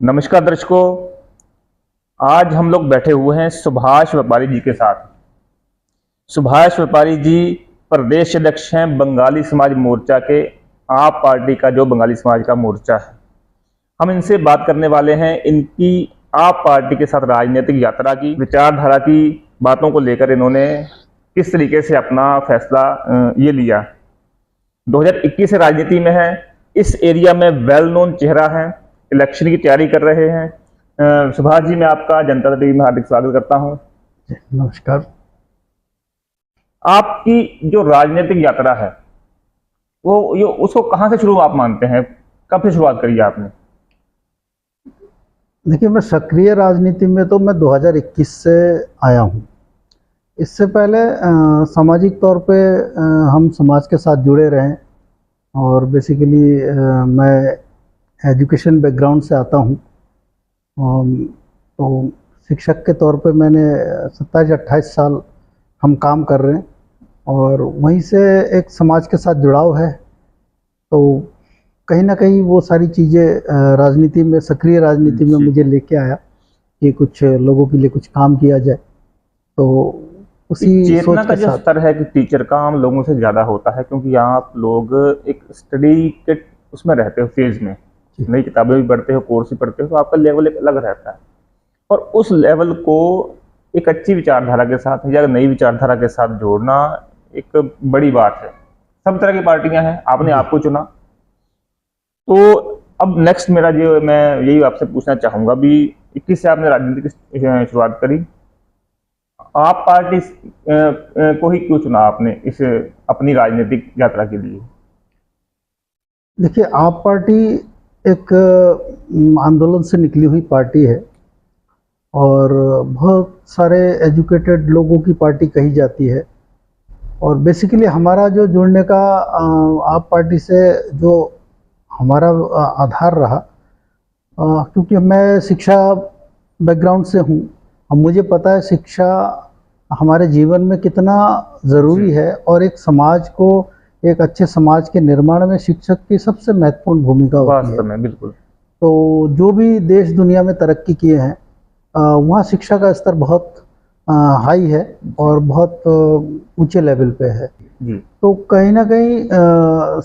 नमस्कार दर्शकों। आज हम लोग बैठे हुए हैं सुभाष व्यापारी जी के साथ। सुभाष व्यापारी जी प्रदेश अध्यक्ष हैं बंगाली समाज मोर्चा के, आप पार्टी का जो बंगाली समाज का मोर्चा है। हम इनसे बात करने वाले हैं इनकी आप पार्टी के साथ राजनीतिक यात्रा की, विचारधारा की बातों को लेकर इन्होंने किस तरीके से अपना फैसला ये लिया। 2021 से राजनीति में है, इस एरिया में वेल नोन चेहरा है, इलेक्शन की तैयारी कर रहे हैं। सुभाष जी, मैं आपका जनता टीवी में हार्दिक स्वागत करता हूं। नमस्कार। आपकी जो राजनीतिक यात्रा है वो ये उसको कहां से शुरू आप मानते हैं, कब से शुरुआत करी आपने? देखिए, मैं सक्रिय राजनीति में तो मैं 2021 से आया हूं। इससे पहले सामाजिक तौर पे हम समाज के साथ जुड़े रहें और बेसिकली मैं एजुकेशन बैकग्राउंड से आता हूं। तो शिक्षक के तौर पे मैंने 27-28 साल हम काम कर रहे हैं और वहीं से एक समाज के साथ जुड़ाव है। तो कहीं ना कहीं वो सारी चीज़ें राजनीति में, सक्रिय राजनीति में मुझे लेके आया कि कुछ लोगों के लिए कुछ काम किया जाए। तो उसी चेतना का जो स्तर है कि टीचर का आम लोगों से ज़्यादा होता है, क्योंकि यहाँ आप लोग एक स्टडी के उसमें रहते हो, फेज में नई किताबें भी पढ़ते हो, कोर्स भी पढ़ते हो, तो आपका लेवल एक अलग रहता है। और उस लेवल को एक अच्छी विचारधारा के साथ या नई विचारधारा के साथ जोड़ना एक बड़ी बात है। सब तरह की पार्टियां हैं, आपने आपको चुना। तो अब नेक्स्ट मेरा जो मैं यही आपसे पूछना चाहूँगा, भी 21 से आपने राजनीति की शुरुआत करी, आप पार्टी को ही क्यों चुना आपने इस अपनी राजनीतिक यात्रा के लिए? देखिए, आप पार्टी एक आंदोलन से निकली हुई पार्टी है और बहुत सारे एजुकेटेड लोगों की पार्टी कही जाती है। और बेसिकली हमारा जो जुड़ने का आप पार्टी से जो हमारा आधार रहा, क्योंकि मैं शिक्षा बैकग्राउंड से हूँ और मुझे पता है शिक्षा हमारे जीवन में कितना ज़रूरी है और एक समाज को, एक अच्छे समाज के निर्माण में शिक्षक की सबसे महत्वपूर्ण भूमिका होती है। वास्तव में बिल्कुल। तो जो भी देश दुनिया में तरक्की किए हैं वहाँ शिक्षा का स्तर बहुत हाई है और बहुत ऊंचे लेवल पे है जी। तो कहीं ना कहीं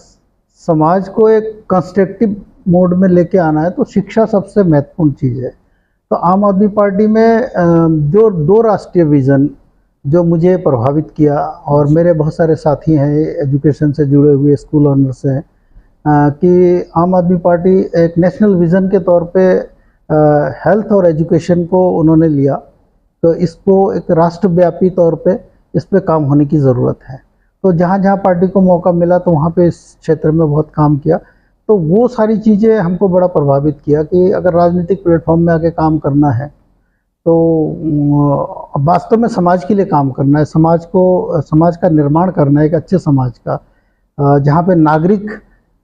समाज को एक कंस्ट्रक्टिव मोड में लेके आना है, तो शिक्षा सबसे महत्वपूर्ण चीज़ है। तो आम आदमी पार्टी में जो 2 राष्ट्रीय विज़न जो मुझे प्रभावित किया, और मेरे बहुत सारे साथी हैं एजुकेशन से जुड़े हुए, स्कूल ऑनर्स हैं, कि आम आदमी पार्टी एक नेशनल विज़न के तौर पे हेल्थ और एजुकेशन को उन्होंने लिया। तो इसको एक राष्ट्रव्यापी तौर पे इस पे काम होने की ज़रूरत है। तो जहाँ जहाँ पार्टी को मौका मिला तो वहाँ पे इस क्षेत्र में बहुत काम किया। तो वो सारी चीज़ें हमको बड़ा प्रभावित किया कि अगर राजनीतिक प्लेटफॉर्म में आके काम करना है तो वास्तव में समाज के लिए काम करना है, समाज का निर्माण करना है, एक अच्छे समाज का जहाँ पे नागरिक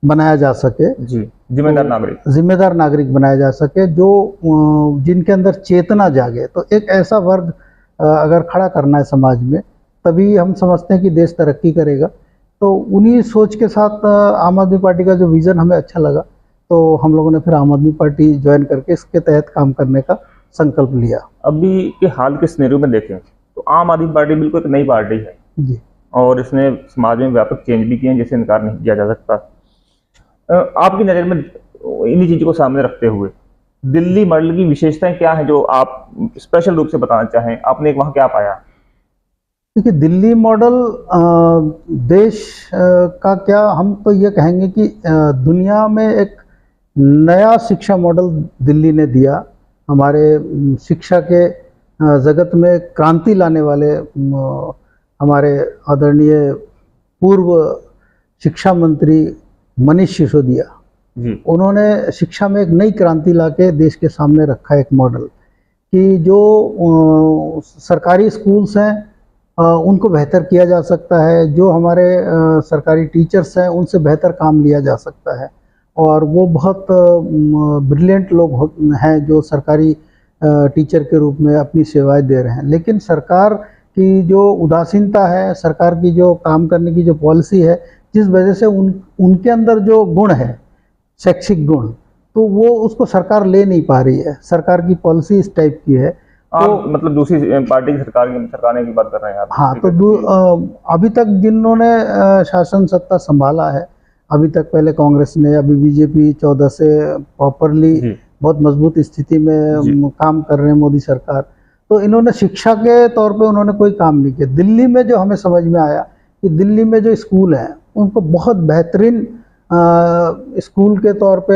बनाया जा सके। जी, जिम्मेदार नागरिक बनाया जा सके, जो जिनके अंदर चेतना जागे। तो एक ऐसा वर्ग अगर खड़ा करना है समाज में, तभी हम समझते हैं कि देश तरक्की करेगा। तो उन्हीं सोच के साथ आम आदमी पार्टी का जो विज़न हमें अच्छा लगा, तो हम लोगों ने फिर आम आदमी पार्टी ज्वाइन करके इसके तहत काम करने का संकल्प लिया। अभी के हाल के सिनेरियो में देखें तो आम आदमी पार्टी बिल्कुल एक नई पार्टी है जी, और इसने समाज में व्यापक चेंज भी किए हैं, जिसे इनकार नहीं किया जा सकता। आपकी नज़र में इन्हीं चीज़ों को सामने रखते हुए दिल्ली मॉडल की विशेषताएं क्या हैं जो आप स्पेशल रूप से बताना चाहें? आपने वहाँ क्या पाया? देखिए, दिल्ली मॉडल देश का क्या, हम तो ये कहेंगे कि दुनिया में एक नया शिक्षा मॉडल दिल्ली ने दिया। हमारे शिक्षा के जगत में क्रांति लाने वाले हमारे आदरणीय पूर्व शिक्षा मंत्री मनीष सिसोदिया जी, उन्होंने शिक्षा में एक नई क्रांति लाके देश के सामने रखा एक मॉडल कि जो सरकारी स्कूल्स हैं उनको बेहतर किया जा सकता है, जो हमारे सरकारी टीचर्स हैं उनसे बेहतर काम लिया जा सकता है। और वो बहुत ब्रिलियंट लोग हैं जो सरकारी टीचर के रूप में अपनी सेवाएं दे रहे हैं। लेकिन सरकार की जो उदासीनता है, सरकार की जो काम करने की जो पॉलिसी है, जिस वजह से उनके अंदर जो गुण है, शैक्षिक गुण, तो वो उसको सरकार ले नहीं पा रही है। सरकार की पॉलिसी इस टाइप की है। तो मतलब दूसरी पार्टी की सरकार की बात कर रहे हैं आप? हाँ, तो अभी तक जिन्होंने शासन सत्ता संभाला है, अभी तक पहले कांग्रेस ने, अभी बीजेपी 14 से प्रॉपरली बहुत मजबूत स्थिति में काम कर रहे हैं मोदी सरकार। तो इन्होंने शिक्षा के तौर पे उन्होंने कोई काम नहीं किया। दिल्ली में जो हमें समझ में आया कि दिल्ली में जो स्कूल हैं उनको बहुत बेहतरीन स्कूल के तौर पे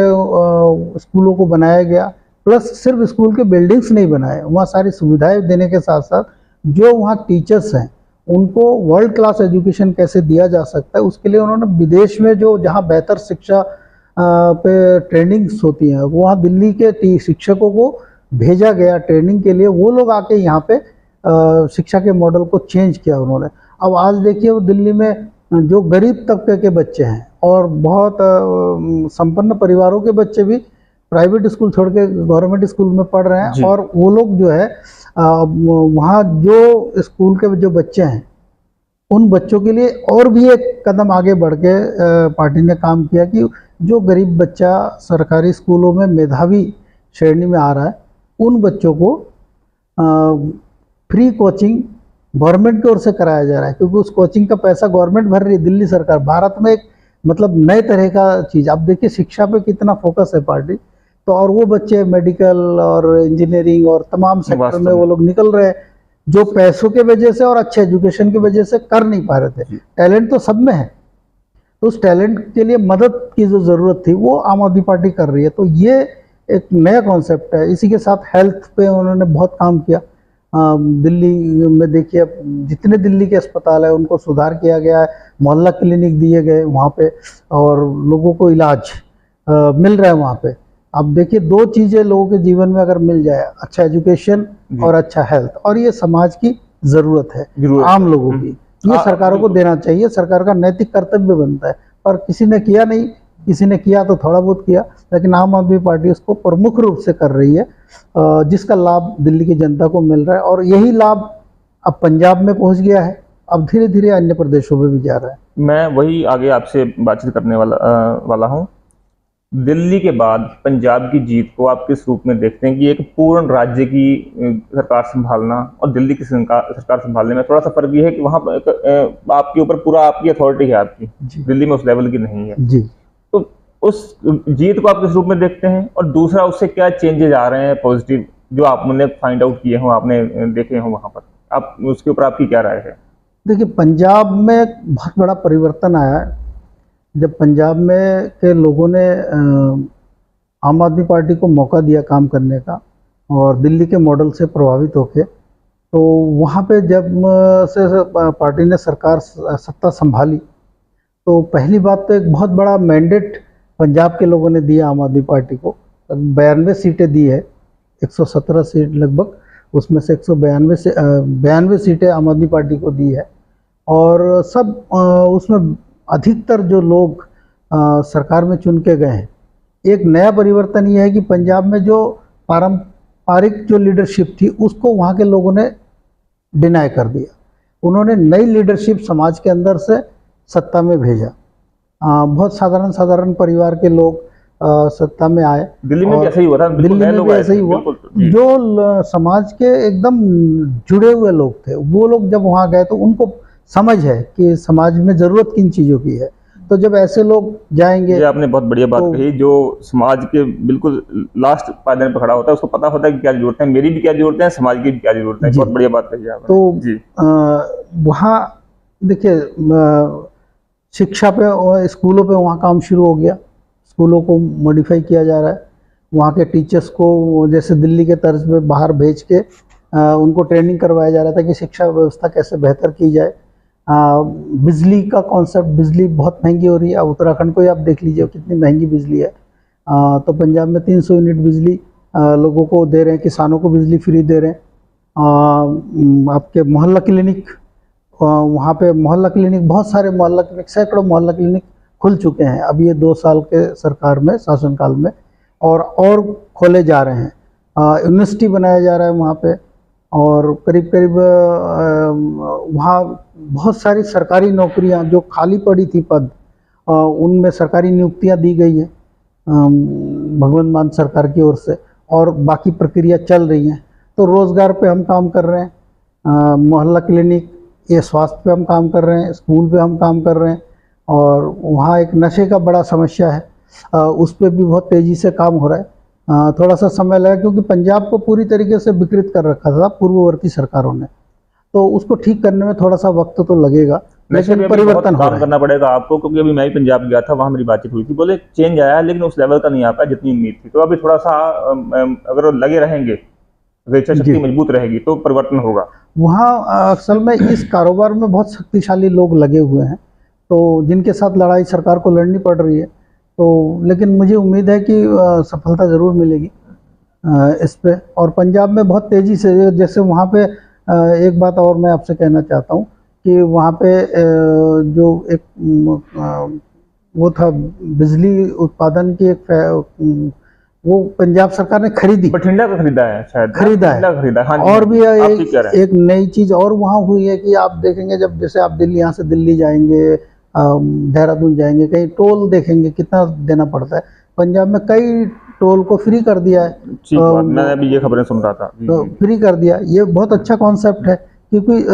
स्कूलों को बनाया गया। प्लस सिर्फ स्कूल के बिल्डिंग्स नहीं बनाए, वहाँ सारी सुविधाएं देने के साथ साथ जो वहाँ टीचर्स हैं उनको वर्ल्ड क्लास एजुकेशन कैसे दिया जा सकता है उसके लिए उन्होंने विदेश में जो जहाँ बेहतर शिक्षा पे ट्रेनिंग्स होती हैं वहाँ दिल्ली के शिक्षकों को भेजा गया ट्रेनिंग के लिए। वो लोग आके यहाँ पे शिक्षा के मॉडल को चेंज किया उन्होंने। अब आज देखिए वो दिल्ली में जो गरीब तबके के बच्चे हैं और बहुत संपन्न परिवारों के बच्चे भी प्राइवेट स्कूल छोड़ के गवर्नमेंट स्कूल में पढ़ रहे हैं। और वो लोग जो है वहाँ जो स्कूल के जो बच्चे हैं उन बच्चों के लिए और भी एक कदम आगे बढ़ के पार्टी ने काम किया कि जो गरीब बच्चा सरकारी स्कूलों में मेधावी श्रेणी में आ रहा है उन बच्चों को फ्री कोचिंग गवर्नमेंट की ओर से कराया जा रहा है, क्योंकि उस कोचिंग का पैसा गवर्नमेंट भर रही है, दिल्ली सरकार। भारत में एक मतलब नए तरह का चीज़। अब देखिए शिक्षा पे कितना फोकस है पार्टी। तो और वो बच्चे मेडिकल और इंजीनियरिंग और तमाम सेक्टर में वो लोग निकल रहे हैं जो पैसों के वजह से और अच्छे एजुकेशन की वजह से कर नहीं पा रहे थे। टैलेंट तो सब में है, तो उस टैलेंट के लिए मदद की जो ज़रूरत थी वो आम आदमी पार्टी कर रही है। तो ये एक नया कॉन्सेप्ट है। इसी के साथ हेल्थ पे उन्होंने बहुत काम किया। दिल्ली में देखिए जितने दिल्ली के अस्पताल है उनको सुधार किया गया है, मोहल्ला क्लिनिक दिए गए वहाँ पे और लोगों को इलाज मिल रहा है वहाँ पे। अब देखिए दो चीज़ें लोगों के जीवन में अगर मिल जाए, अच्छा एजुकेशन और अच्छा हेल्थ, और ये समाज की ज़रूरत है आम लोगों की, ये सरकारों को देना चाहिए। सरकार का नैतिक कर्तव्य बनता है, पर किसी ने किया नहीं। किसी ने किया तो थोड़ा बहुत किया, लेकिन आम आदमी पार्टी उसको प्रमुख रूप से कर रही है, जिसका लाभ दिल्ली की जनता को मिल रहा है। और यही लाभ अब पंजाब में पहुंच गया है, अब धीरे धीरे अन्य प्रदेशों में भी जा रहा है। मैं वही आगे आपसे बातचीत करने वाला हूँ। दिल्ली के बाद पंजाब की जीत को आप किस रूप में देखते हैं कि एक पूर्ण राज्य की सरकार संभालना और दिल्ली की सरकार संभालने में थोड़ा सा फर्क ये है कि वहाँ आपके ऊपर पूरा आपकी अथॉरिटी है आपकी, दिल्ली में उस लेवल की नहीं है जी। तो उस जीत को आप किस रूप में देखते हैं, और दूसरा उससे क्या चेंजेस आ रहे हैं पॉजिटिव जो आपने फाइंड आउट किए हों, आपने देखे हों वहाँ पर, आप उसके ऊपर आपकी क्या राय है? देखिए पंजाब में एक बहुत बड़ा परिवर्तन आया है जब पंजाब में के लोगों ने आम आदमी पार्टी को मौका दिया काम करने का और दिल्ली के मॉडल से प्रभावित होके। तो वहाँ पे जब से पार्टी ने सरकार सत्ता संभाली तो पहली बात तो एक बहुत बड़ा मैंडेट पंजाब के लोगों ने दिया आम आदमी पार्टी को। 92 सीटें दी है, 117 सीट लगभग, उसमें से 192 सीटें आम आदमी पार्टी को दी है। और सब उसमें अधिकतर जो लोग सरकार में चुन के गए हैं। एक नया परिवर्तन ये है कि पंजाब में जो पारंपरिक जो लीडरशिप थी उसको वहाँ के लोगों ने डिनाई कर दिया। उन्होंने नई लीडरशिप समाज के अंदर से सत्ता में भेजा। बहुत साधारण परिवार के लोग सत्ता में आए। दिल्ली में भी ऐसा ही हुआ था। दिल्ली में भी ऐसा ही हुआ। जो समाज के एकदम जुड़े हुए लोग थे वो लोग जब वहाँ गए तो उनको समझ है कि समाज में ज़रूरत किन चीज़ों की है। तो जब ऐसे लोग जाएंगे, ये आपने बहुत बढ़िया बात कही। जो समाज के बिल्कुल लास्ट पायदान पर खड़ा होता है उसको पता होता है कि क्या जरूरत है, मेरी भी क्या जरूरत है, समाज की भी क्या जरूरत है। बहुत बढ़िया बात कही आपने। तो वहाँ देखिए शिक्षा पे, स्कूलों पे वहाँ काम शुरू हो गया। स्कूलों को मॉडिफाई किया जा रहा है। वहाँ के टीचर्स को जैसे दिल्ली के तर्ज पे बाहर भेज के उनको ट्रेनिंग करवाया जा रहा था कि शिक्षा व्यवस्था कैसे बेहतर की जाए। बिजली का कॉन्सेप्ट, बिजली बहुत महंगी हो रही है। अब उत्तराखंड को ही आप देख लीजिए कितनी महंगी बिजली है। तो पंजाब में 300 यूनिट बिजली लोगों को दे रहे हैं, किसानों को बिजली फ्री दे रहे हैं। आपके मोहल्ला क्लिनिक, वहाँ पे मोहल्ला क्लिनिक, बहुत सारे मोहल्ला क्लिनिक, सैकड़ों मोहल्ला क्लिनिक खुल चुके हैं अब ये 2 साल के सरकार में, शासनकाल में, और खोले जा रहे हैं। यूनिवर्सिटी बनाया जा रहा है वहाँ पे, और करीब करीब वहाँ बहुत सारी सरकारी नौकरियाँ जो खाली पड़ी थी पद, उनमें सरकारी नियुक्तियाँ दी गई है। भगवंत मान सरकार की ओर से, और बाकी प्रक्रिया चल रही हैं। तो रोज़गार पे हम काम कर रहे हैं, मोहल्ला क्लिनिक, ये स्वास्थ्य पे हम काम कर रहे हैं, स्कूल पे हम काम कर रहे हैं, और वहाँ एक नशे का बड़ा समस्या है, उस पर भी बहुत तेज़ी से काम हो रहा है। थोड़ा सा समय लगा क्योंकि पंजाब को पूरी तरीके से विकृत कर रखा था पूर्ववर्ती सरकारों ने, तो उसको ठीक करने में थोड़ा सा वक्त तो लगेगा, लेकिन परिवर्तन हो रहा काम है। करना पड़ेगा आपको, क्योंकि अभी मैं भी पंजाब गया था, वहाँ मेरी बातचीत हुई थी, बोले चेंज आया है लेकिन उस लेवल का नहीं आ पाया जितनी उम्मीद थी। तो अभी थोड़ा सा अगर लगे रहेंगे, अगर इच्छा शक्ति मजबूत रहेगी तो परिवर्तन होगा। वहाँ असल में इस कारोबार में बहुत शक्तिशाली लोग लगे हुए हैं, तो जिनके साथ लड़ाई सरकार को लड़नी पड़ रही है। तो लेकिन मुझे उम्मीद है कि सफलता ज़रूर मिलेगी इस पे। और पंजाब में बहुत तेज़ी से, जैसे वहाँ पे एक बात और मैं आपसे कहना चाहता हूँ कि वहाँ पे जो एक वो था बिजली उत्पादन की एक वो पंजाब सरकार ने खरीदी, बठिंडा का खरीदा है शायद, खरीदा है। हाँ जी, और भी आप ठीक कह रहे हैं। एक नई चीज़ और वहाँ हुई है कि आप देखेंगे, जब जैसे आप दिल्ली, यहाँ से दिल्ली जाएंगे, देहरादून जाएंगे, कहीं टोल देखेंगे कितना देना पड़ता है। पंजाब में कई टोल को फ्री कर दिया है। ठीक बात, मैं अभी ये खबरें सुन रहा था। तो फ्री कर दिया, ये बहुत अच्छा कॉन्सेप्ट है, क्योंकि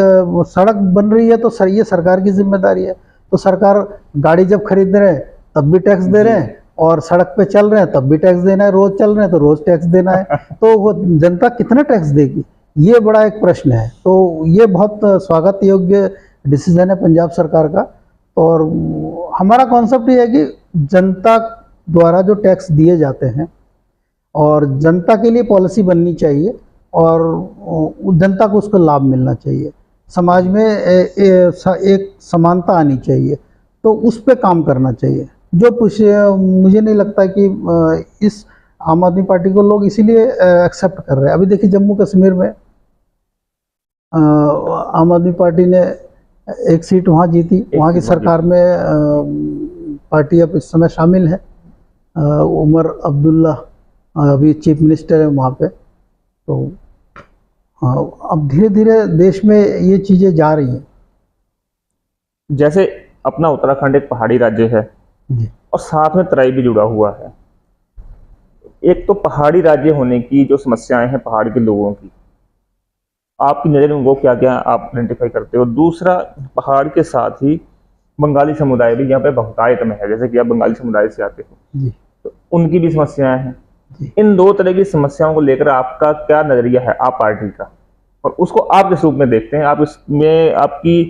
सड़क बन रही है तो ये सरकार की जिम्मेदारी है। तो सरकार गाड़ी जब खरीद रहे हैं तब भी टैक्स दे रहे हैं, और सड़क पे चल रहे हैं तब भी टैक्स देना है, रोज चल रहे हैं तो रोज टैक्स देना है। तो वो जनता कितना टैक्स देगी, ये बड़ा एक प्रश्न है। तो ये बहुत स्वागत योग्य डिसीजन है पंजाब सरकार का। और हमारा कॉन्सेप्ट ये है कि जनता द्वारा जो टैक्स दिए जाते हैं, और जनता के लिए पॉलिसी बननी चाहिए, और जनता को उसका लाभ मिलना चाहिए, समाज में एक समानता आनी चाहिए, तो उस पे काम करना चाहिए। जो मुझे नहीं लगता कि इस आम आदमी पार्टी को लोग इसीलिए एक्सेप्ट कर रहे हैं। अभी देखिए जम्मू कश्मीर में आम आदमी पार्टी ने एक सीट वहाँ जीती, वहाँ की सरकार में पार्टी अब इस समय शामिल है, उमर अब्दुल्ला अभी चीफ मिनिस्टर है वहाँ पे। तो अब धीरे धीरे देश में ये चीज़ें जा रही हैं। जैसे अपना उत्तराखंड एक पहाड़ी राज्य है जी, और साथ में तराई भी जुड़ा हुआ है। एक तो पहाड़ी राज्य होने की जो समस्याएं हैं पहाड़ के लोगों की, आपकी नज़र में वो क्या क्या आप आइडेंटिफाई करते हो? दूसरा, पहाड़ के साथ ही बंगाली समुदाय भी यहाँ पे बहुतायत में है, जैसे कि आप बंगाली समुदाय से आते हो, जी, तो उनकी भी समस्याएं हैं। जी। इन दो तरह की समस्याओं को लेकर आपका क्या नजरिया है, आप पार्टी का, और उसको आप किस रूप में देखते हैं? आप इसमें आपकी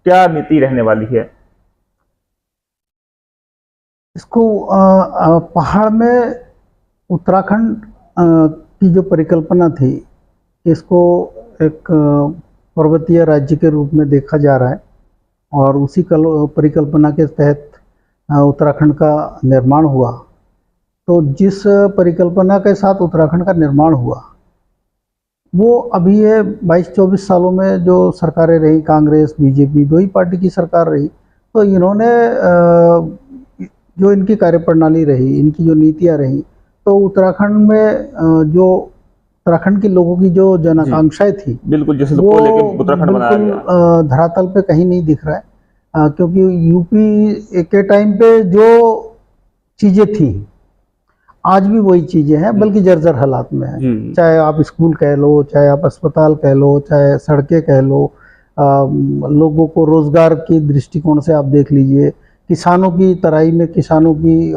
क्या नीति रहने वाली है? इसको पहाड़ में उत्तराखंड की जो परिकल्पना थी, इसको एक पर्वतीय राज्य के रूप में देखा जा रहा है, और उसी परिकल्पना के तहत उत्तराखंड का निर्माण हुआ। तो जिस परिकल्पना के साथ उत्तराखंड का निर्माण हुआ, वो अभी ये 22-24 सालों में जो सरकारें रही, कांग्रेस बीजेपी दो ही पार्टी की सरकार रही, तो इन्होंने जो इनकी कार्यप्रणाली रही, इनकी जो नीतियाँ रही, तो उत्तराखंड में जो उत्तराखंड के लोगों की जो जन आकांक्षाएं थी, बिल्कुल जैसे वो लेके उत्तराखंड बनाया गया, धरातल पे कहीं नहीं दिख रहा है। क्योंकि यूपी के टाइम पे जो चीज़ें थी आज भी वही चीज़ें हैं, बल्कि जर्जर हालात में है। चाहे आप स्कूल कह लो, चाहे आप अस्पताल कह लो, चाहे सड़कें कह लो, लोगों को रोज़गार की दृष्टिकोण से आप देख लीजिए, किसानों की तराई में किसानों की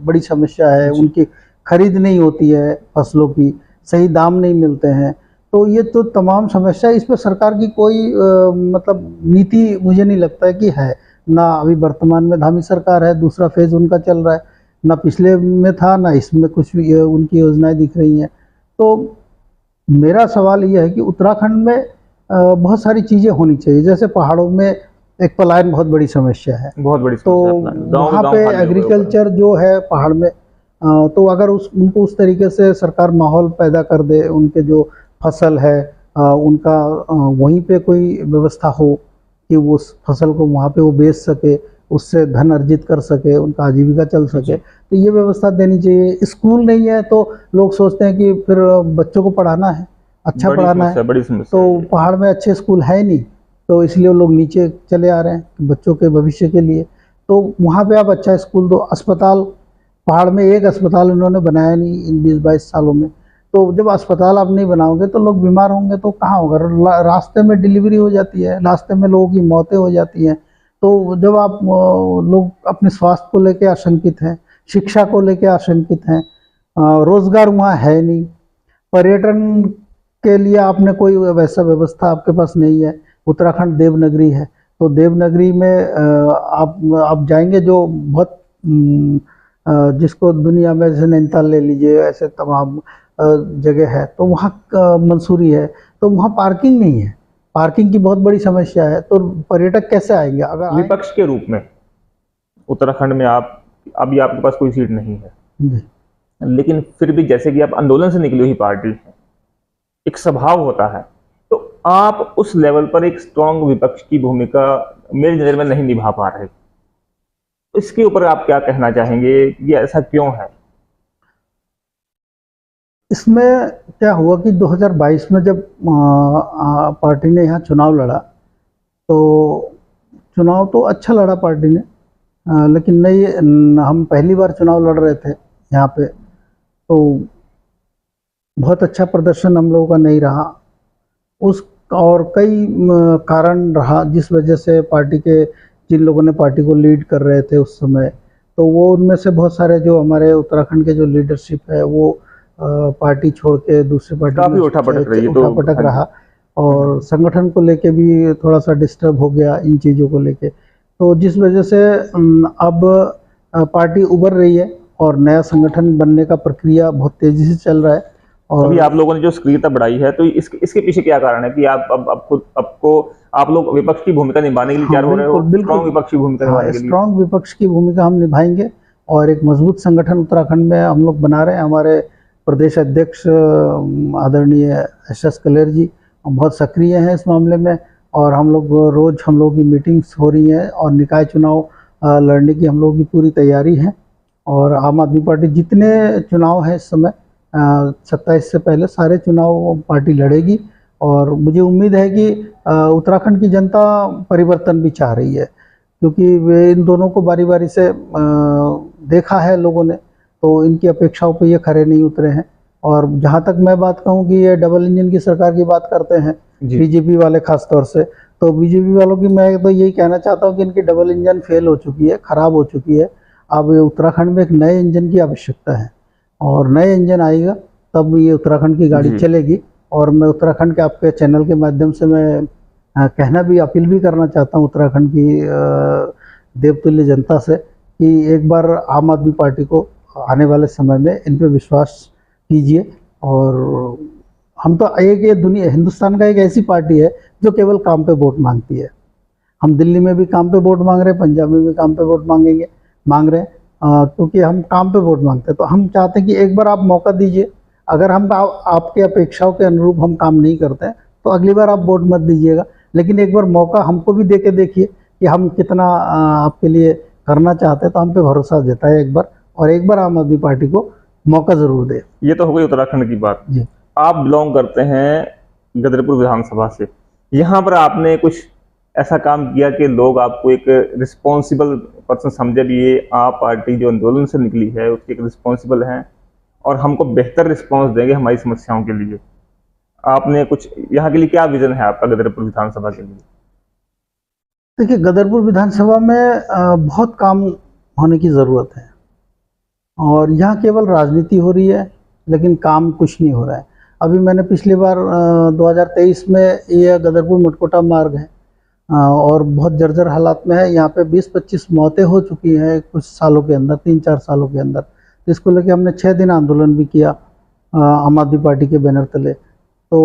बड़ी समस्या है, उनकी खरीद नहीं होती है, फसलों की सही दाम नहीं मिलते हैं। तो ये तो तमाम समस्या, इस पर सरकार की कोई मतलब नीति मुझे नहीं लगता है कि है। ना अभी वर्तमान में धामी सरकार है, दूसरा फेज़ उनका चल रहा है, ना पिछले में था, ना इसमें कुछ भी उनकी योजनाएं दिख रही हैं। तो मेरा सवाल यह है कि उत्तराखंड में बहुत सारी चीज़ें होनी चाहिए। जैसे पहाड़ों में एक पलायन बहुत बड़ी समस्या है, बहुत बड़ी तो वहाँ पे एग्रीकल्चर जो है पहाड़ में, तो अगर उनको उस तरीके से सरकार माहौल पैदा कर दे, उनके जो फसल है उनका वहीं पे कोई व्यवस्था हो कि वो उस फसल को वहाँ पे वो बेच सके, उससे धन अर्जित कर सके, उनका आजीविका चल सके, तो ये व्यवस्था देनी चाहिए। स्कूल नहीं है तो लोग सोचते हैं कि फिर बच्चों को पढ़ाना है, अच्छा पढ़ाना है, तो पहाड़ में अच्छे स्कूल है नहीं, तो इसलिए लोग नीचे चले आ रहे हैं बच्चों के भविष्य के लिए। तो वहाँ पे आप अच्छा स्कूल दो, अस्पताल पहाड़ में एक अस्पताल उन्होंने बनाया नहीं इन 20-22 सालों में। तो जब अस्पताल आप नहीं बनाओगे तो लोग बीमार होंगे तो कहाँ होगा, रास्ते में डिलीवरी हो जाती है, रास्ते में लोगों की मौतें हो जाती हैं। तो जब आप लोग अपने स्वास्थ्य को लेकर आशंकित हैं, शिक्षा को लेकर आशंकित हैं, रोजगार वहाँ है नहीं, पर्यटन के लिए आपने कोई वैसा व्यवस्था आपके पास नहीं है। उत्तराखंड देवनगरी है, तो देवनगरी में आप जाएंगे जो बहुत जिसको दुनिया में जैसे नैनीताल ले लीजिए, ऐसे तमाम जगह है, तो वहाँ मंसूरी है, तो वहाँ पार्किंग नहीं है, पार्किंग की बहुत बड़ी समस्या है। तो पर्यटक कैसे आएंगे? अगर विपक्ष के रूप में उत्तराखंड में आप अभी आपके पास कोई सीट नहीं है, लेकिन फिर भी जैसे कि आप आंदोलन से निकली हुई पार्टी है, एक स्वभाव होता है, तो आप उस लेवल पर एक स्ट्रॉन्ग विपक्ष की भूमिका मेरी नज़र में नहीं निभा पा रहे। इसके ऊपर आप क्या कहना चाहेंगे, ये ऐसा क्यों है? इसमें क्या हुआ कि 2022 में जब पार्टी ने यहाँ चुनाव लड़ा, तो चुनाव तो अच्छा लड़ा पार्टी ने, लेकिन नहीं, हम पहली बार चुनाव लड़ रहे थे यहाँ पे, तो बहुत अच्छा प्रदर्शन हम लोगों का नहीं रहा। उस और कई कारण रहा जिस वजह से पार्टी के जिन लोगों ने पार्टी को लीड कर रहे थे उस समय, तो वो उनमें से बहुत सारे जो हमारे उत्तराखंड के जो लीडरशिप है वो पार्टी छोड़ के दूसरी पार्टी काफी उठापटक रहा, और संगठन को लेके भी थोड़ा सा डिस्टर्ब हो गया इन चीज़ों को लेके। तो जिस वजह से अब पार्टी उभर रही है और नया संगठन बनने का प्रक्रिया बहुत तेजी से चल रहा है। और अभी आप लोगों ने जो सक्रियता बढ़ाई है, तो इसके पीछे क्या कारण है कि आप अब खुद आपको आप लोग विपक्ष की भूमिका निभाने के लिए तैयार हो रहे हो? स्ट्रॉन्ग विपक्ष की भूमिका निभाने के लिए स्ट्रॉन्ग विपक्ष की भूमिका हम निभाएंगे और एक मजबूत संगठन उत्तराखंड में हम लोग बना रहे हैं। हमारे प्रदेश अध्यक्ष आदरणीय SS कलेर जी बहुत सक्रिय हैं इस मामले में, और हम लोग की मीटिंग्स हो रही हैं और निकाय चुनाव लड़ने की हम लोगों की पूरी तैयारी है। और आम आदमी पार्टी जितने चुनाव हैं इस समय 27 से पहले सारे चुनाव पार्टी लड़ेगी, और मुझे उम्मीद है कि उत्तराखंड की जनता परिवर्तन भी चाह रही है, क्योंकि वे इन दोनों को बारी बारी से देखा है लोगों ने, तो इनकी अपेक्षाओं पे ये खरे नहीं उतरे हैं। और जहाँ तक मैं बात कहूँ कि ये डबल इंजन की सरकार की बात करते हैं बीजेपी वाले खास तौर से, तो बीजेपी वालों की मैं तो यही कहना चाहता हूँ कि इनकी डबल इंजन फेल हो चुकी है, ख़राब हो चुकी है। अब उत्तराखंड में एक नए इंजन की आवश्यकता है, और नए इंजन आएगा तब ये उत्तराखंड की गाड़ी चलेगी। और मैं उत्तराखंड के आपके चैनल के माध्यम से मैं कहना भी, अपील भी करना चाहता हूँ उत्तराखंड की देवतुल्य जनता से कि एक बार आम आदमी पार्टी को आने वाले समय में इन पे विश्वास कीजिए। और हम तो ये दुनिया हिंदुस्तान का एक ऐसी पार्टी है जो केवल काम पे वोट मांगती है। हम दिल्ली में भी काम पे वोट मांग रहे हैं, पंजाब में भी काम पे वोट मांग रहे हैं, क्योंकि हम काम पे वोट मांगते हैं। तो हम चाहते हैं कि एक बार आप मौका दीजिए, अगर हम आपके अपेक्षाओं के अनुरूप हम काम नहीं करते हैं तो अगली बार आप वोट मत दीजिएगा, लेकिन एक बार मौका हमको भी दे के देखिए कि हम कितना आपके लिए करना चाहते हैं। तो हम पे भरोसा जताए एक बार, और एक बार आम आदमी पार्टी को मौका जरूर दे। ये तो हो गई उत्तराखंड की बात जी। आप बिलोंग करते हैं गदरपुर विधानसभा से, यहाँ पर आपने कुछ ऐसा काम किया कि लोग आपको एक रिस्पॉन्सिबल पर्सन समझे, भी ये आप पार्टी जो आंदोलन से निकली है उसके एक रिस्पॉन्सिबल हैं और हमको बेहतर रिस्पॉन्स देंगे हमारी समस्याओं के लिए। आपने कुछ यहाँ के लिए क्या विजन है आपका गदरपुर विधानसभा के लिए? देखिए, गदरपुर विधानसभा में बहुत काम होने की ज़रूरत है, और यहाँ केवल राजनीति हो रही है लेकिन काम कुछ नहीं हो रहा है। अभी मैंने पिछली बार 2023 में ये गदरपुर मटकोटा मार्ग है और बहुत जर्जर हालात में है। यहाँ पे 20-25 मौतें हो चुकी हैं कुछ सालों के अंदर, 3-4 सालों के अंदर। तो इसको लेके हमने 6 दिन आंदोलन भी किया आम आदमी पार्टी के बैनर तले। तो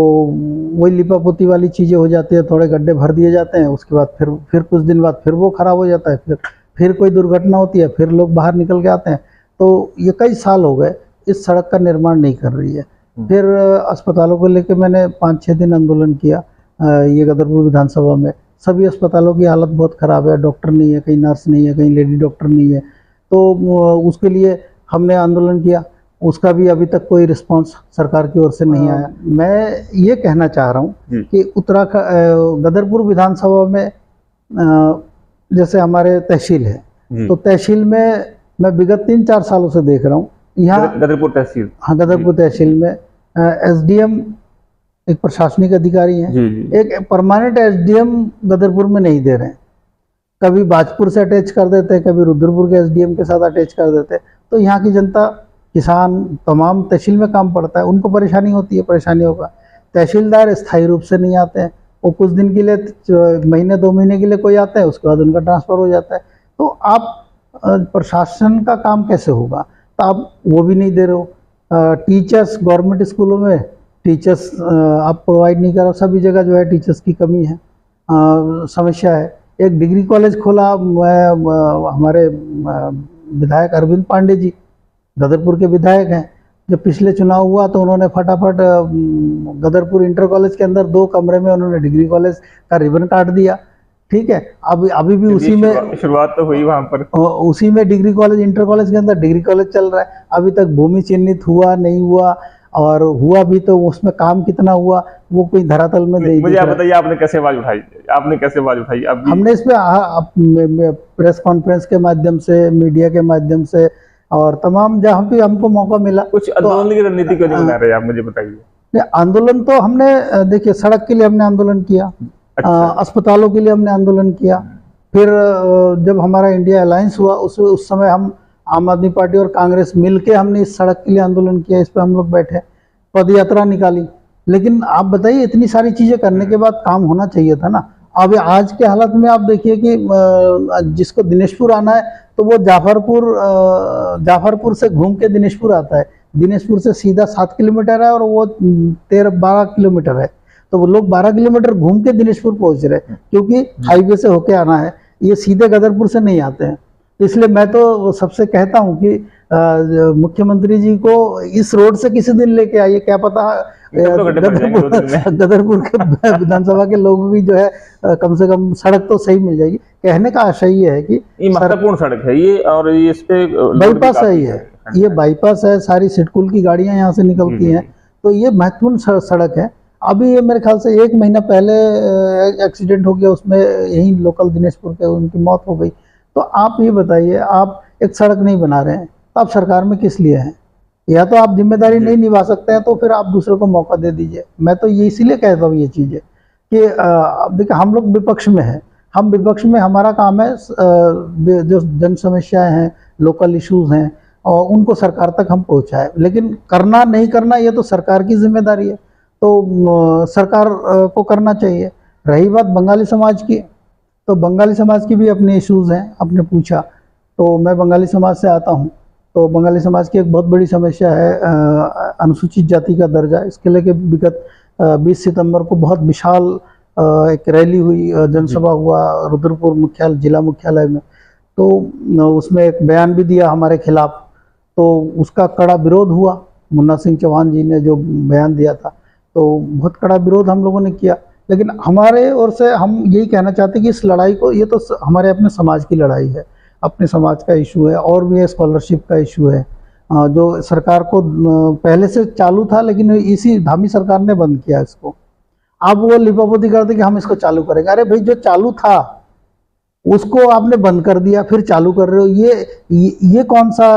वही लिपापोती वाली चीज़ें हो जाती है, थोड़े गड्ढे भर दिए जाते हैं, उसके बाद फिर कुछ दिन बाद फिर वो ख़राब हो जाता है, फिर कोई दुर्घटना होती है, फिर लोग बाहर निकल के आते हैं। तो ये कई साल हो गए इस सड़क का निर्माण नहीं कर रही है। फिर अस्पतालों को लेके मैंने 5-6 दिन आंदोलन किया ये गदरपुर विधानसभा में। सभी अस्पतालों की हालत बहुत ख़राब है, डॉक्टर नहीं है, कहीं नर्स नहीं है, कहीं लेडी डॉक्टर नहीं है। तो उसके लिए हमने आंदोलन किया, उसका भी अभी तक कोई रिस्पांस सरकार की ओर से नहीं आया। मैं ये कहना चाह रहा हूँ कि उत्तराखंड गदरपुर विधानसभा में जैसे हमारे तहसील है, तो तहसील में मैं विगत 3-4 सालों से देख रहा हूँ यहाँ गदरपुर तहसील। हाँ, गदरपुर तहसील में एसडीएम एक प्रशासनिक अधिकारी हैं, जी जी। एक परमानेंट एसडीएम गदरपुर में नहीं दे रहे हैं। कभी बाजपुर से अटैच कर देते हैं, कभी रुद्रपुर के एसडीएम के साथ अटैच कर देते हैं। तो यहाँ की जनता, किसान, तमाम तहसील में काम पड़ता है, उनको परेशानी होती है, परेशानी होगा। तहसीलदार स्थायी रूप से नहीं आते हैं, वो कुछ दिन के लिए, महीने 2 महीने के लिए कोई आता है, उसके बाद उनका ट्रांसफ़र हो जाता है। तो आप प्रशासन का काम कैसे होगा? तो आप वो भी नहीं दे रहे हो। टीचर्स, गवर्नमेंट स्कूलों में टीचर्स आप प्रोवाइड नहीं कर रहे हो। सभी जगह जो है टीचर्स की कमी है, समस्या है। एक डिग्री कॉलेज खोला, हमारे विधायक अरविंद पांडे जी गदरपुर के विधायक हैं। जब पिछले चुनाव हुआ तो उन्होंने फटाफट गदरपुर इंटर कॉलेज के अंदर 2 कमरे में उन्होंने डिग्री कॉलेज का रिबन काट दिया। ठीक है, अभी भी उसी में शुरुआत तो हुई वहाँ पर, उसी में डिग्री कॉलेज, इंटर कॉलेज के अंदर डिग्री कॉलेज चल रहा है। अभी तक भूमि चिन्हित हुआ नहीं हुआ, और हुआ भी तो उसमें काम कितना हुआ वो कोई धरातल में नहीं। मुझे आप बताइए, आपने कैसे आवाज उठाई? आपने कैसे आवाज उठाई? हमने इस पे प्रेस कॉन्फ्रेंस के माध्यम से, मीडिया के माध्यम से, और तमाम जहाँ पे हमको मौका मिला। कुछ आंदोलन की रणनीति क्यों नहीं बना रहे आप, मुझे बताइए। आंदोलन तो हमने, देखिए, सड़क के लिए हमने आंदोलन किया, अस्पतालों के लिए हमने आंदोलन किया। फिर जब हमारा इंडिया अलायंस हुआ उस समय हम आम आदमी पार्टी और कांग्रेस मिलके हमने इस सड़क के लिए आंदोलन किया। इस पे हम लोग बैठे, पद यात्रा निकाली। लेकिन आप बताइए, इतनी सारी चीजें करने के बाद काम होना चाहिए था ना। अब आज के हालत में आप देखिए कि जिसको दिनेशपुर आना है तो वो जाफरपुर से घूम के दिनेशपुर आता है। दिनेशपुर से सीधा 7 किलोमीटर है और वो 13-12 किलोमीटर है। तो वो लोग 12 किलोमीटर घूम के दिनेशपुर पहुंच रहे हैं, क्योंकि हाईवे से होके आना है, ये सीधे गदरपुर से नहीं आते हैं। इसलिए मैं तो सबसे कहता हूं कि मुख्यमंत्री जी को इस रोड से किसी दिन लेके आइए, क्या पता गदरपुर के विधानसभा के लोगों की जो है कम से कम सड़क तो सही मिल जाएगी। कहने का आशय ये है कि ये महत्वपूर्ण सड़क है ये, और ये इस पे बाईपास है, ये बाईपास है, सारी सिडकुल की गाड़ियां यहाँ से निकलती हैं, तो ये महत्वपूर्ण सड़क है। अभी ये मेरे ख्याल से 1 महीना पहले एक्सीडेंट हो गया, उसमें यही लोकल दिनेशपुर के उनकी मौत हो गई। तो आप ये बताइए, आप एक सड़क नहीं बना रहे हैं तो आप सरकार में किस लिए हैं? या तो आप जिम्मेदारी नहीं निभा सकते हैं तो फिर आप दूसरे को मौका दे दीजिए। मैं तो ये इसीलिए कहता हूँ ये चीज़ें कि देखिए, हम लोग विपक्ष में हैं, हम विपक्ष में हमारा काम है जो जन समस्याएँ हैं, लोकल इश्यूज़ हैं, और उनको सरकार तक हम पहुँचाएं। लेकिन करना नहीं करना ये तो सरकार की जिम्मेदारी है, तो सरकार को करना चाहिए। रही बात बंगाली समाज की, तो बंगाली समाज की भी अपने इश्यूज़ हैं। आपने पूछा, तो मैं बंगाली समाज से आता हूं, तो बंगाली समाज की एक बहुत बड़ी समस्या है अनुसूचित जाति का दर्जा। इसके लेके विगत 20 सितंबर को बहुत विशाल एक रैली हुई, जनसभा हुआ रुद्रपुर मुख्यालय, जिला मुख्यालय में। तो उसमें एक बयान भी दिया हमारे खिलाफ, तो उसका कड़ा विरोध हुआ। मुन्ना सिंह चौहान जी ने जो बयान दिया था, तो बहुत कड़ा विरोध हम लोगों ने किया। लेकिन हमारे ओर से हम यही कहना चाहते हैं कि इस लड़ाई को, ये तो हमारे अपने समाज की लड़ाई है, अपने समाज का इशू है, और भी स्कॉलरशिप का इशू है जो सरकार को पहले से चालू था, लेकिन इसी धामी सरकार ने बंद किया इसको। अब वो लिपापोती करते कि हम इसको चालू करेंगे। अरे भाई, जो चालू था उसको आपने बंद कर दिया, फिर चालू कर रहे हो। ये कौन सा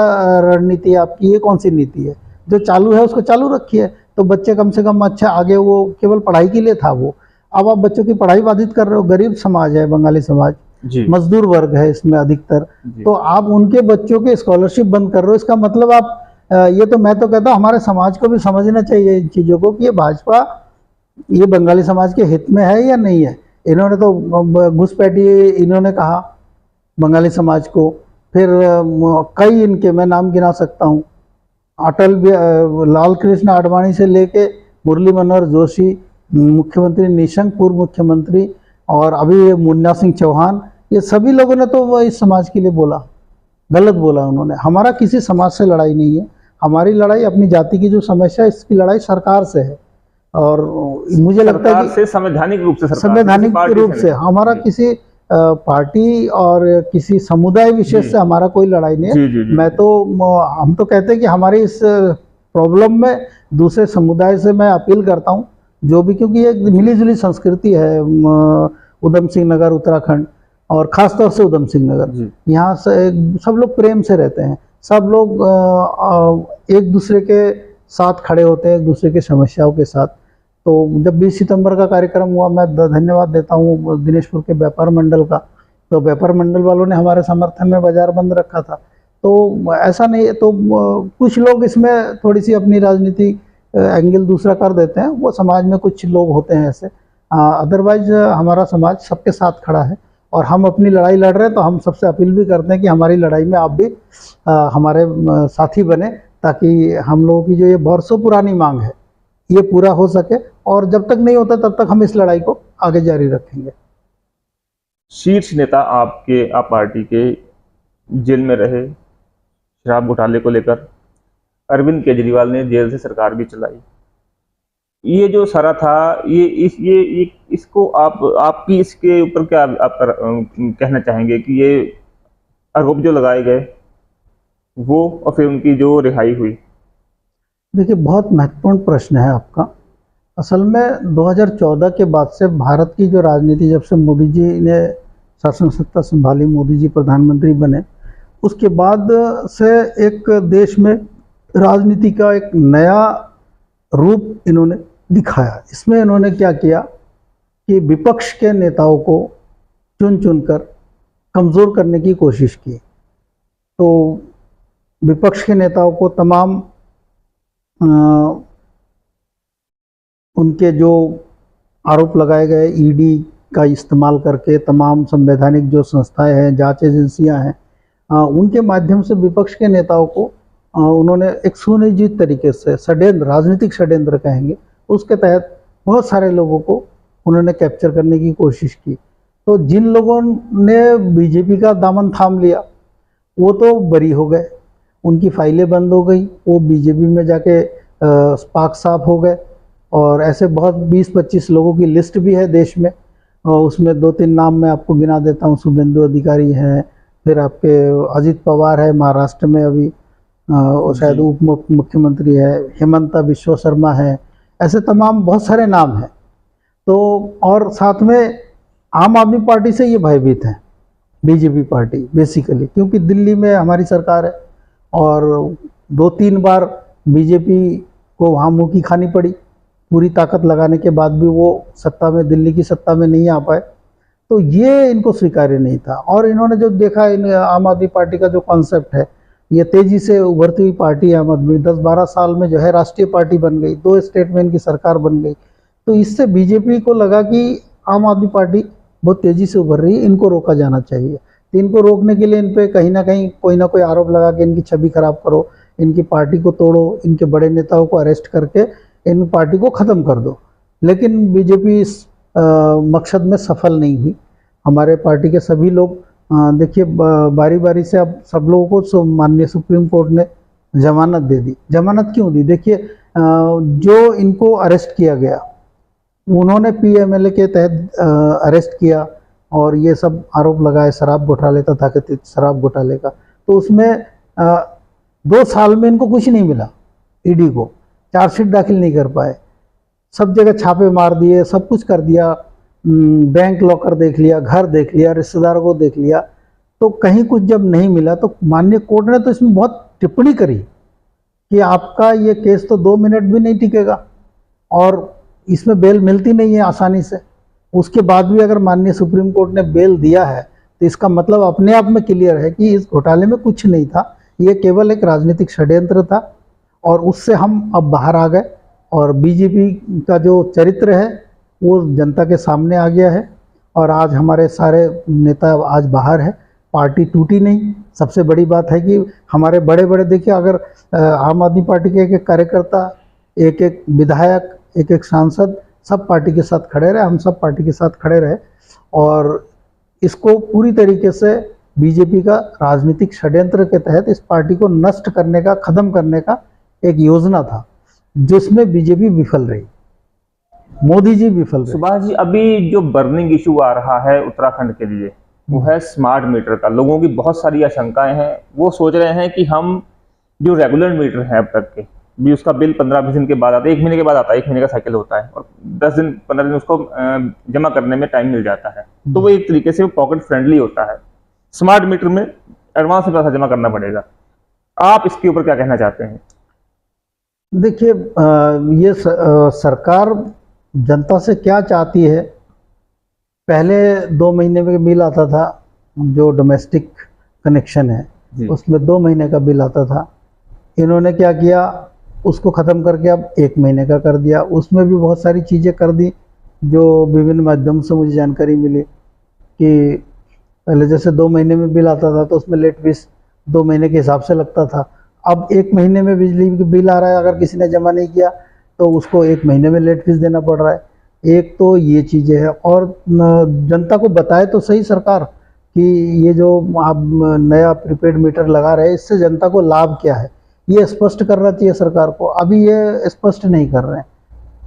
रणनीति है आपकी? ये कौन सी नीति है? जो चालू है उसको चालू रखिए, तो बच्चे कम से कम अच्छा आगे, वो केवल पढ़ाई के लिए था वो। अब आप बच्चों की पढ़ाई बाधित कर रहे हो। गरीब समाज है बंगाली समाज, मजदूर वर्ग है इसमें अधिकतर, तो आप उनके बच्चों के स्कॉलरशिप बंद कर रहे हो। इसका मतलब आप ये तो, मैं तो कहता हूँ हमारे समाज को भी समझना चाहिए इन चीज़ों को कि ये भाजपा, ये बंगाली समाज के हित में है या नहीं है। इन्होंने तो घुसपैठी इन्होंने कहा बंगाली समाज को, फिर कई इनके, मैं नाम गिना सकता हूँ, अटल लाल कृष्ण आडवाणी से लेके मुरली मनोहर जोशी, मुख्यमंत्री निशंक, पूर्व मुख्यमंत्री, और अभी मुन्ना सिंह चौहान, ये सभी लोगों ने तो इस समाज के लिए बोला, गलत बोला उन्होंने। हमारा किसी समाज से लड़ाई नहीं है, हमारी लड़ाई अपनी जाति की जो समस्या है, इसकी लड़ाई सरकार से है। और मुझे लगता है कि संवैधानिक रूप से हमारा किसी पार्टी और किसी समुदाय विशेष से हमारा कोई लड़ाई नहीं है। मैं तो, हम तो कहते हैं कि हमारी इस प्रॉब्लम में दूसरे समुदाय से मैं अपील करता हूँ, जो भी, क्योंकि एक मिली जुली संस्कृति है उधम सिंह नगर उत्तराखंड, और ख़ास तौर से उधम सिंह नगर, जी। यहाँ से सब लोग प्रेम से रहते हैं, सब लोग एक दूसरे के साथ खड़े होते हैं, एक दूसरे की समस्याओं के साथ। तो जब 20 सितंबर का कार्यक्रम हुआ, मैं धन्यवाद देता हूँ दिनेशपुर के व्यापार मंडल का, तो व्यापार मंडल वालों ने हमारे समर्थन में बाजार बंद रखा था। तो ऐसा नहीं, तो कुछ लोग इसमें थोड़ी सी अपनी राजनीति एंगल दूसरा कर देते हैं, वो समाज में कुछ लोग होते हैं ऐसे। अदरवाइज हमारा समाज सबके साथ खड़ा है और हम अपनी लड़ाई लड़ रहे हैं, तो हम सबसे अपील भी करते हैं कि हमारी लड़ाई में आप भी हमारे साथी बने, ताकि हम लोगों की जो ये बरसों पुरानी मांग है ये पूरा हो सके, और जब तक नहीं होता तब तक हम इस लड़ाई को आगे जारी रखेंगे। शीर्ष नेता आप पार्टी के जेल में रहे शराब घोटाले को लेकर, अरविंद केजरीवाल ने जेल से सरकार भी चलाई। ये जो सारा था, इसको आपकी इसके ऊपर क्या आप कहना चाहेंगे कि ये आरोप जो लगाए गए वो और फिर उनकी जो रिहाई हुई? देखिए, बहुत महत्वपूर्ण प्रश्न है आपका। असल में 2014 के बाद से भारत की जो राजनीति, जब से मोदी जी ने शासन सत्ता संभाली, मोदी जी प्रधानमंत्री बने, उसके बाद से एक देश में राजनीति का एक नया रूप इन्होंने दिखाया। इसमें इन्होंने क्या किया कि विपक्ष के नेताओं को चुन चुनकर कमज़ोर करने की कोशिश की। तो विपक्ष के नेताओं को तमाम उनके जो आरोप लगाए गए, ईडी का इस्तेमाल करके तमाम संवैधानिक जो संस्थाएं हैं, जांच एजेंसियां हैं, उनके माध्यम से विपक्ष के नेताओं को उन्होंने एक सुनियोजित तरीके से षड्यंत्र, राजनीतिक षड्यंत्र कहेंगे, उसके तहत बहुत सारे लोगों को उन्होंने कैप्चर करने की कोशिश की। तो जिन लोगों ने बीजेपी का दामन थाम लिया वो तो बरी हो गए, उनकी फाइलें बंद हो गई, वो बीजेपी में जाके पाक साफ हो गए। और ऐसे बहुत 20-25 लोगों की लिस्ट भी है देश में, और उसमें 2-3 नाम मैं आपको गिना देता हूँ। शुभेंदु अधिकारी हैं, फिर आपके अजित पवार है महाराष्ट्र में अभी, शायद उप मुख्यमंत्री है, हेमंता बिश्व शर्मा है, ऐसे तमाम बहुत सारे नाम हैं। तो और साथ में आम आदमी पार्टी से ये भयभीत हैं, बीजेपी पार्टी बेसिकली, क्योंकि दिल्ली में हमारी सरकार है और 2-3 बार बीजेपी को वहाँ मुँह की खानी पड़ी। पूरी ताकत लगाने के बाद भी वो सत्ता में, दिल्ली की सत्ता में नहीं आ पाए, तो ये इनको स्वीकार्य नहीं था। और इन्होंने जो देखा, इन आम आदमी पार्टी का जो कॉन्सेप्ट है, ये तेज़ी से उभरती हुई पार्टी आम आदमी 10-12 साल में जो है राष्ट्रीय पार्टी बन गई, 2 स्टेट में इनकी सरकार बन गई। तो इससे बीजेपी को लगा कि आम आदमी पार्टी बहुत तेज़ी से उभर रही है, इनको रोका जाना चाहिए। तो इनको रोकने के लिए इन पर कहीं ना कहीं कोई ना कोई आरोप लगा के इनकी छवि खराब करो, इनकी पार्टी को तोड़ो, इनके बड़े नेताओं को अरेस्ट करके इन पार्टी को ख़त्म कर दो। लेकिन बीजेपी इस मकसद में सफल नहीं हुई। हमारे पार्टी के सभी लोग, देखिए, बारी बारी से अब सब लोगों को माननीय सुप्रीम कोर्ट ने जमानत दे दी। जमानत क्यों दी? देखिए, जो इनको अरेस्ट किया गया, उन्होंने PMLA के तहत अरेस्ट किया और ये सब आरोप लगाए शराब घोटाले, तथाकथित शराब घोटाले का। तो उसमें 2 साल में इनको कुछ नहीं मिला, ईडी को चार्जशीट दाखिल नहीं कर पाए, सब जगह छापे मार दिए, सब कुछ कर दिया, बैंक लॉकर देख लिया, घर देख लिया, रिश्तेदारों को देख लिया, तो कहीं कुछ जब नहीं मिला तो माननीय कोर्ट ने तो इसमें बहुत टिप्पणी करी कि आपका ये केस तो 2 मिनट भी नहीं टिकेगा और इसमें बेल मिलती नहीं है आसानी से। उसके बाद भी अगर माननीय सुप्रीम कोर्ट ने बेल दिया है तो इसका मतलब अपने आप में क्लियर है कि इस घोटाले में कुछ नहीं था, ये केवल एक राजनीतिक षड्यंत्र था। और उससे हम अब बाहर आ गए और बीजेपी का जो चरित्र है वो जनता के सामने आ गया है और आज हमारे सारे नेता आज बाहर है, पार्टी टूटी नहीं। सबसे बड़ी बात है कि हमारे बड़े बड़े, देखिए, अगर आम आदमी पार्टी के एक कार्यकर्ता, एक विधायक, एक सांसद सब पार्टी के साथ खड़े रहे, हम सब पार्टी के साथ खड़े रहे और इसको पूरी तरीके से बीजेपी का राजनीतिक षड्यंत्र के तहत इस पार्टी को नष्ट करने का, खत्म करने का एक योजना था, जिसमें बीजेपी विफल रही, मोदी जी विफल रहे। सुभाष जी, अभी जो बर्निंग इशू आ रहा है उत्तराखंड के लिए वो है स्मार्ट मीटर का। लोगों की बहुत सारी आशंकाएं हैं, वो सोच रहे हैं कि हम जो रेगुलर मीटर हैं अब तक के, भी उसका बिल 15-20 दिन के बाद आता है, 1 महीने के बाद आता है, 1 महीने का साइकिल होता है और 10 दिन 15 दिन उसको जमा करने में टाइम मिल जाता है। तो वो एक तरीके से वो पॉकेट फ्रेंडली होता है। स्मार्ट मीटर में एडवांस में पैसा जमा करना पड़ेगा। आप इसके ऊपर क्या कहना चाहते हैं? देखिए, ये सरकार जनता से क्या चाहती है। पहले 2 महीने में बिल आता था, जो डोमेस्टिक कनेक्शन है उसमें 2 महीने का बिल आता था। इन्होंने क्या किया, उसको ख़त्म करके अब 1 महीने का कर दिया। उसमें भी बहुत सारी चीज़ें कर दी जो विभिन्न माध्यम से मुझे जानकारी मिली कि पहले जैसे 2 महीने में बिल आता था तो उसमें लेट फीस 2 महीने के हिसाब से लगता था। अब 1 महीने में बिजली का बिल आ रहा है, अगर किसी ने जमा नहीं किया तो उसको 1 महीने में लेट फीस देना पड़ रहा है। एक तो ये चीज़ें हैं, और जनता को बताए तो सही सरकार कि ये जो आप नया प्रीपेड मीटर लगा रहे हैं इससे जनता को लाभ क्या है, ये स्पष्ट करना चाहिए सरकार को। अभी ये स्पष्ट नहीं कर रहे हैं,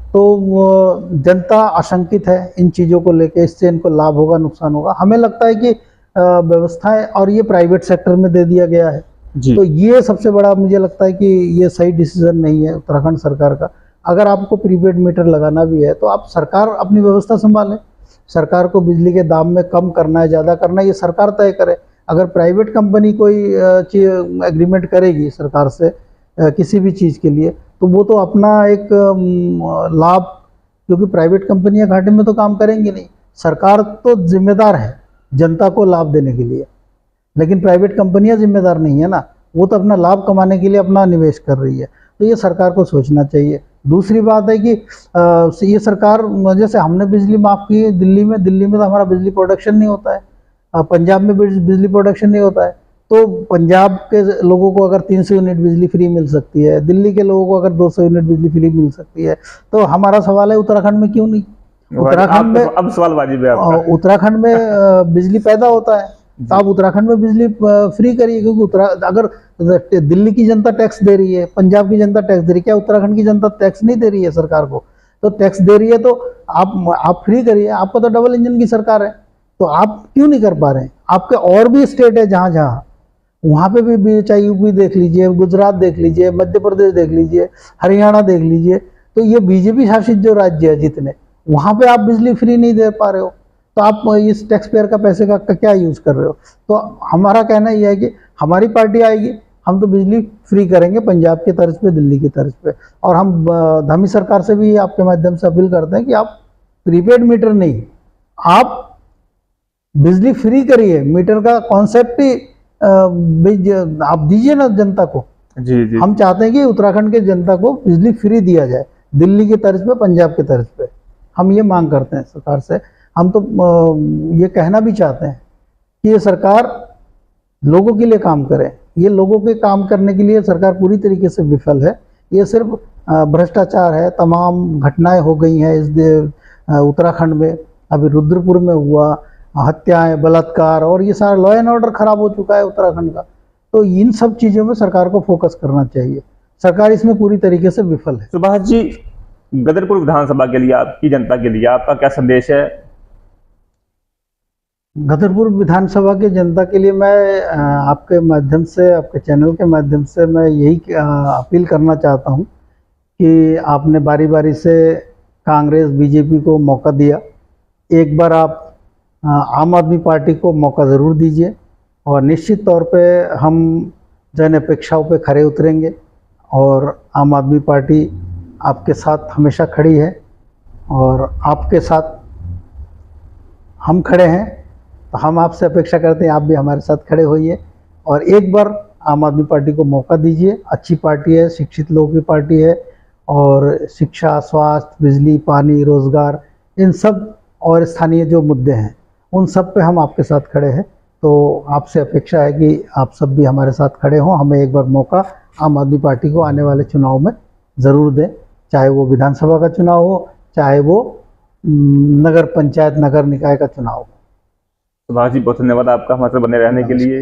तो जनता आशंकित है इन चीज़ों को लेके, इससे इनको लाभ होगा नुकसान होगा। हमें लगता है कि व्यवस्थाएं, और ये प्राइवेट सेक्टर में दे दिया गया है, तो ये सबसे बड़ा मुझे लगता है कि ये सही डिसीजन नहीं है उत्तराखंड सरकार का। अगर आपको प्रीपेड मीटर लगाना भी है तो आप सरकार अपनी व्यवस्था संभालें। सरकार को बिजली के दाम में कम करना है, ज़्यादा करना है, ये सरकार तय करे। अगर प्राइवेट कंपनी कोई एग्रीमेंट करेगी सरकार से किसी भी चीज़ के लिए, तो वो तो अपना एक लाभ, क्योंकि प्राइवेट कंपनियां घाटे में तो काम करेंगी नहीं। सरकार तो जिम्मेदार है जनता को लाभ देने के लिए, लेकिन प्राइवेट कंपनियां जिम्मेदार नहीं है ना, वो तो अपना लाभ कमाने के लिए अपना निवेश कर रही है। तो ये सरकार को सोचना चाहिए। दूसरी बात है कि ये सरकार, जैसे हमने बिजली माफ़ की है दिल्ली में तो हमारा बिजली प्रोडक्शन नहीं होता है, पंजाब में बिजली प्रोडक्शन नहीं होता है। तो पंजाब के लोगों को अगर 300 यूनिट बिजली फ्री मिल सकती है, दिल्ली के लोगों को अगर 200 यूनिट बिजली फ्री मिल सकती है, तो हमारा सवाल है उत्तराखंड में क्यों नहीं? उत्तराखंड में अब सवाल वाजिब है आपका। उत्तराखंड में बिजली पैदा होता है, तो आप उत्तराखंड में बिजली फ्री करिए। क्योंकि अगर दिल्ली की जनता टैक्स दे रही है, पंजाब की जनता टैक्स दे रही है, क्या उत्तराखंड की जनता टैक्स नहीं दे रही है सरकार को? तो टैक्स दे रही है तो आप फ्री करिए। आपका तो डबल इंजन की सरकार है, तो आप क्यों नहीं कर पा रहे हैं? आपके और भी स्टेट है जहाँ जहाँ, वहाँ पे भी, चाहे यूपी देख लीजिए, गुजरात देख लीजिए, मध्य प्रदेश देख लीजिए, हरियाणा देख लीजिए, तो ये बीजेपी शासित जो राज्य है जितने, वहाँ पे आप बिजली फ्री नहीं दे पा रहे हो, तो आप इस टैक्स पेयर का पैसे का क्या यूज़ कर रहे हो? तो हमारा कहना यह है कि हमारी पार्टी आएगी, हम तो बिजली फ्री करेंगे पंजाब की तर्ज पे, दिल्ली की तर्ज पे। और हम धामी सरकार से भी आपके माध्यम से अपील करते हैं कि आप प्रीपेड मीटर नहीं, आप बिजली फ्री करिए। मीटर का कॉन्सेप्ट ही आप दीजिए ना जनता को। जी। हम चाहते हैं कि उत्तराखंड के जनता को बिजली फ्री दिया जाए, दिल्ली की तर्ज पे, पंजाब की तर्ज पे। हम ये मांग करते हैं सरकार से। हम तो ये कहना भी चाहते हैं कि ये सरकार लोगों के लिए काम करे। ये लोगों के काम करने के लिए सरकार पूरी तरीके से विफल है। ये सिर्फ भ्रष्टाचार है। तमाम घटनाएं हो गई हैं इस उत्तराखंड में, अभी रुद्रपुर में हुआ, हत्याएं, बलात्कार, और ये सारा लॉ एंड ऑर्डर खराब हो चुका है उत्तराखंड का। तो इन सब चीज़ों में सरकार को फोकस करना चाहिए। सरकार इसमें पूरी तरीके से विफल है। सुभाष जी, गदरपुर विधानसभा के लिए, आपकी जनता के लिए आपका क्या संदेश है? गदरपुर विधानसभा की जनता के लिए मैं आपके माध्यम से, आपके चैनल के माध्यम से मैं यही अपील करना चाहता हूँ कि आपने बारी बारी से कांग्रेस, बीजेपी को मौका दिया, एक बार आप आम आदमी पार्टी को मौका ज़रूर दीजिए, और निश्चित तौर पे हम जन अपेक्षाओं पे खरे उतरेंगे, और आम आदमी पार्टी आपके साथ हमेशा खड़ी है, और आपके साथ हम खड़े हैं। तो हम आपसे अपेक्षा करते हैं आप भी हमारे साथ खड़े होइए, और एक बार आम आदमी पार्टी को मौका दीजिए। अच्छी पार्टी है, शिक्षित लोगों की पार्टी है, और शिक्षा, स्वास्थ्य, बिजली, पानी, रोज़गार, इन सब और स्थानीय जो मुद्दे हैं उन सब पे हम आपके साथ खड़े हैं। तो आपसे अपेक्षा है कि आप सब भी हमारे साथ खड़े हों, हमें एक बार मौका आम आदमी पार्टी को आने वाले चुनाव में ज़रूर दें, चाहे वो विधानसभा का चुनाव हो, चाहे वो नगर पंचायत, नगर निकाय का चुनाव हो। सुभाष जी, बहुत धन्यवाद आपका हमारे साथ बने रहने के लिए।